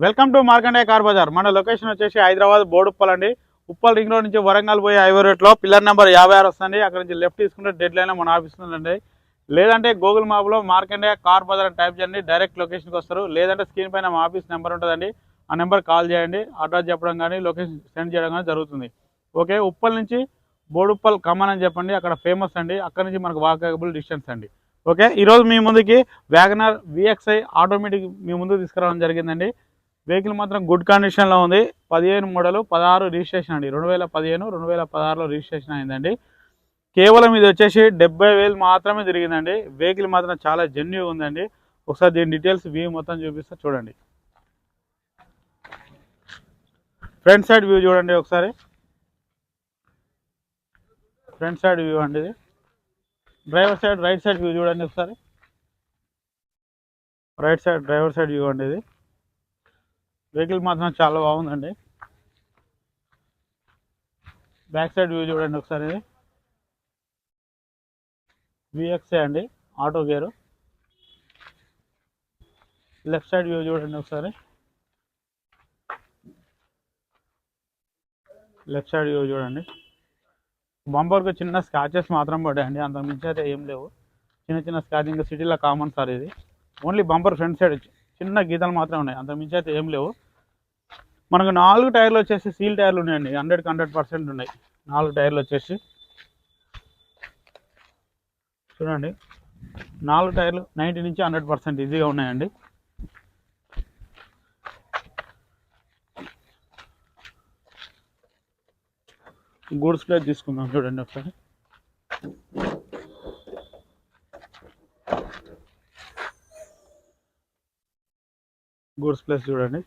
Welcome to Markandeya car bazaar. మన location వచ్చేసి హైదరాబాద్ బోడుప్పల్ అండి. ఉప్పల్ రింగ్ రోడ్ నుంచి వరంగల్ పోయి హైవే రోడ్లో పిల్లర్ నెంబర్ 56 వస్తుంది. అక్కడ నుంచి లెఫ్ట్ తీసుకుంటే డెడ్ లైన్ మన ఆఫీస్ ఉందండి. లేదంటే గూగుల్ మ్యాప్లో మార్కండేయ కార్ బజార్ అని టైప్ చేయండి, డైరెక్ట్ లొకేషన్కి వస్తారు. లేదంటే స్క్రీన్ పైన మా ఆఫీస్ నెంబర్ ఉంటుందండి, ఆ నెంబర్ కాల్ చేయండి. అడ్రస్ చెప్పడం కానీ లొకేషన్ సెండ్ చేయడం కానీ జరుగుతుంది. ఓకే, ఉప్పల్ నుంచి బోడుప్పల్ కమాన్ అని చెప్పండి, అక్కడ ఫేమస్ అండి. అక్కడ నుంచి మనకు వాకబుల్ డిస్టెన్స్ అండి. ఓకే, ఈరోజు మీ ముందుకి వ్యాగనర్ VXi ఆటోమేటిక్ మీ ముందుకు తీసుకురావడం జరిగిందండి. వెహికల్ మాత్రం గుడ్ కండిషన్లో ఉంది. 15 మోడల్, 16 రిజిస్ట్రేషన్ అండి. 2015 2016లో రిజిస్ట్రేషన్ అయిందండి. కేవలం ఇది వచ్చేసి 70,000 మాత్రమే తిరిగిందండి. వెహికల్ మాత్రం చాలా జెన్యూన్ ఉందండి. ఒకసారి దీని డీటెయిల్స్ వ్యూ మొత్తం చూపిస్తా చూడండి. ఫ్రంట్ సైడ్ వ్యూ చూడండి ఒకసారి. ఫ్రంట్ సైడ్ వ్యూ అండి ఇది. Driver side right side view చూడండి ఒకసారి. Right side driver side view అండి ఇది. వెహికల్ మాత్రం చాలా బాగుందండి. బ్యాక్ సైడ్ వ్యూ చూడండి ఒకసారి. VXi అండి, auto gear. Left side view చూడండి ఒకసారి. లెఫ్ట్ సైడ్ వ్యూ చూడండి. బంపర్కి చిన్న స్క్రాచెస్ మాత్రం పడ్డాయండి, అంత మించి అయితే ఏం లేవు. చిన్న చిన్న స్క్రాచింగ్ సిటీలో కామన్ సార్ ఇది. ఓన్లీ బంపర్ ఫ్రంట్ సైడ్ చిన్న గీతలు మాత్రమే ఉన్నాయి, అంత మించి అయితే ఏం లేవు. మనకు 4 టైర్లు వచ్చేసి సీల్ టైర్లు ఉన్నాయండి. 100కి 100% ఉన్నాయి 4 టైర్లు వచ్చేసి. చూడండి, 4 టైర్లు 90 నుంచి 100% ఈజీగా ఉన్నాయండి. గూడ్స్ ప్లేస్ తీసుకుందాం చూడండి ఒకసారి. గూడ్స్ ప్లేస్ చూడండి.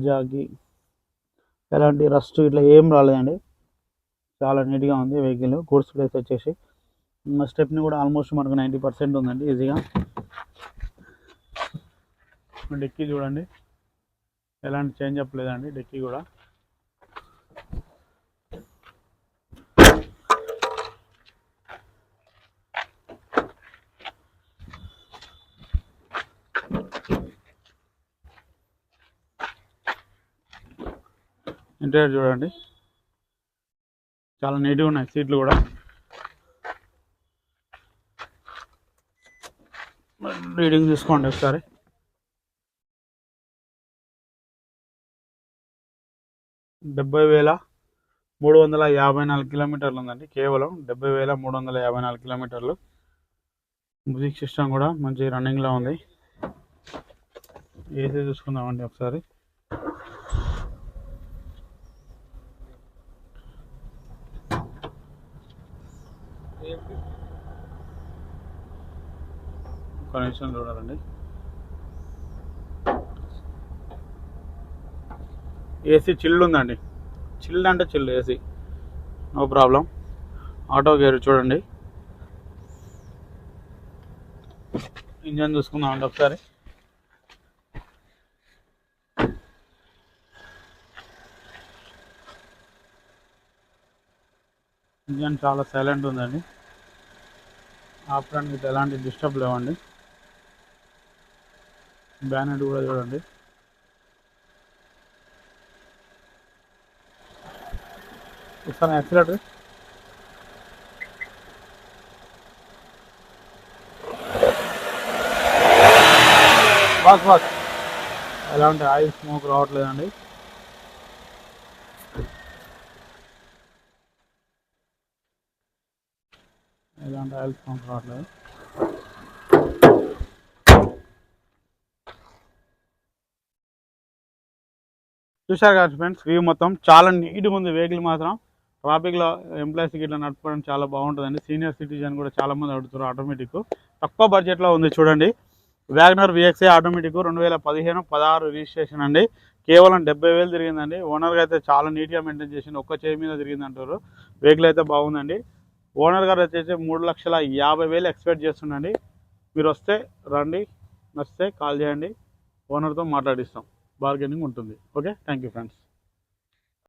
జాగి ఎలాంటి రస్ట్ ఇట్లా ఏం రాలేదండి, చాలా నీట్గా ఉంది వెహికల్. గూడ్స్ ప్లేస్ వచ్చేసి స్టెప్ని కూడా ఆల్మోస్ట్ మనకు 90% ఉందండి ఈజీగా. డిక్కీ చూడండి, ఎలాంటి చేంజ్ అప్ లేదండి డిక్కీ కూడా. ఇంటీరియర్ చూడండి, చాలా నీట్గా ఉన్నాయి సీట్లు కూడా. రీడింగ్ తీసుకోండి ఒకసారి. $70,354 కిలోమీటర్లు ఉందండి. కేవలం 70,354 కిలోమీటర్లు. మ్యూజిక్ సిస్టమ్ కూడా మంచి రన్నింగ్లో ఉంది. ఏసీ చూసుకుందామండి ఒకసారి. కనెక్షన్ చూడాలండి. ఏసీ చిల్డ్ ఉందండి, చిల్డ్ అంటే chilled AC, no problem. Auto gear చూడండి. ఇంజన్ చూసుకుందామండి ఒకసారి. ఇంజన్ చాలా సైలెంట్ ఉందండి. ఆపడానికి ఎలాంటి డిస్టర్బ్ లేవండి. బ్యానెట్ కూడా చూడండి. ఒకసారి యాక్సిలేటర్ బాస్ ఎలాంటి ఆయిల్ స్మోక్ రావట్లేదండి. ఎలాంటి ఆయిల్ స్మోక్ రావట్లేదు. చూశారు కదా ఫ్రెండ్స్, వ్యూ మొత్తం చాలా నీట్గా ఉంది. వెహికల్ మాత్రం ట్రాఫిక్లో ఎంప్లాయీస్కి ఇట్లా నడుపుకోవడం చాలా బాగుంటుందండి. సీనియర్ సిటిజన్ కూడా చాలామంది అడుగుతారు. ఆటోమేటిక్ తక్కువ బడ్జెట్లో ఉంది చూడండి. వ్యాగనర్ VXi ఆటోమేటిక్ 2015 16 రిజిస్ట్రేషన్ అండి. కేవలం 70,000 తిరిగిందండి. ఓనర్గా అయితే చాలా నీట్గా మెయింటైన్ చేసింది, ఒక్క చేయి మీద తిరిగింది అంటారు. వెహికల్ అయితే బాగుందండి. ఓనర్ గారు వచ్చేసి 3,50,000 ఎక్స్పెక్ట్ చేస్తుండండి. మీరు వస్తే రండి, నచ్చితే కాల్ చేయండి, ఓనర్తో మాట్లాడిస్తాం, బార్గెనింగ్ ఉంటుంది. Okay, thank you friends.